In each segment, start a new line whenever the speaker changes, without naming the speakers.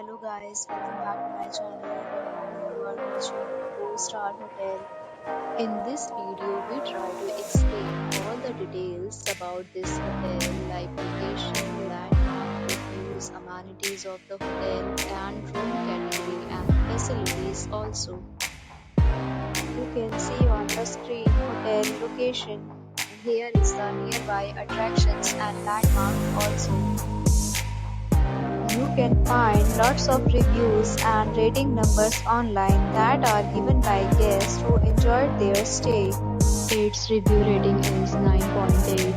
Hello guys, welcome back to my channel and now you are watching a 4-star hotel. In this video, we try to explain all the details about this hotel like location, landmark, reviews, amenities of the hotel and room category and facilities also. You can see on the screen hotel location and here is the nearby attractions and landmark also. You can find lots of reviews and rating numbers online that are given by guests who enjoyed their stay. Its review rating is 9.8,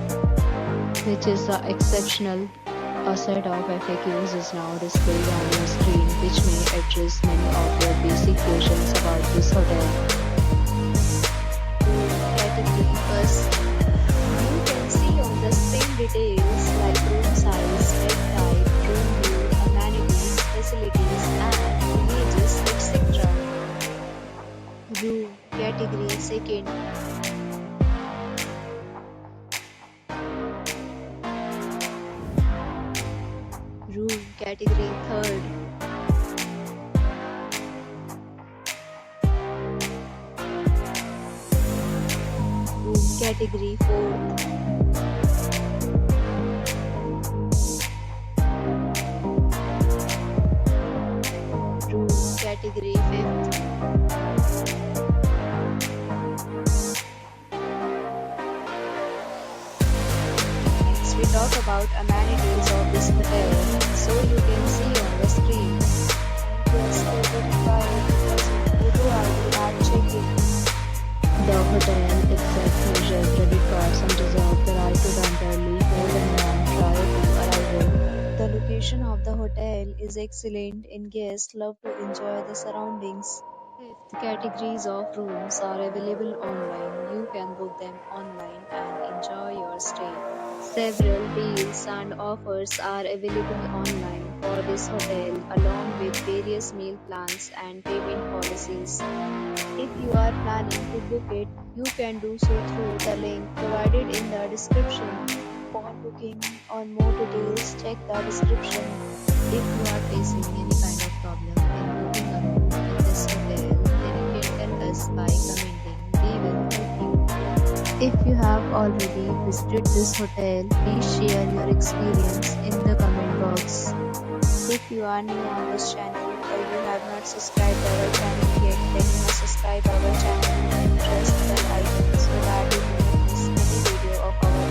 which is exceptional. A set of FAQs is now displayed on your screen, which may address many of your basic questions about this hotel. Category first. You can see on the screen details like room size, bed type, room view, amenities, facilities, and images, etc. Room category second. Room category third. Room category fourth. Room category fifth. Next we talk about amenities of this hotel. So you can see on the screen. Guests will be required to present photo ID at check-in. The hotel accepts major credit cards and reserves the right to temporarily hold an amount prior to arrival. The location of the hotel is excellent and guests love to enjoy the surroundings. Fifth, categories of rooms are available online. You can book them online and enjoy your stay. Several deals and offers are available online for this hotel along with various meal plans and payment policies. If you are planning to book it, you can do so through the link provided in the description. For booking or more details, check the description. If you are facing any kind of problem in booking a room in this hotel, then you can tell us by commenting. We will help you. If you have already visited this hotel, please share your experience in the comment box. If you are new on this channel or you have not subscribed our channel yet, then you must subscribe our channel and press the bell icon so that you do not miss any video of our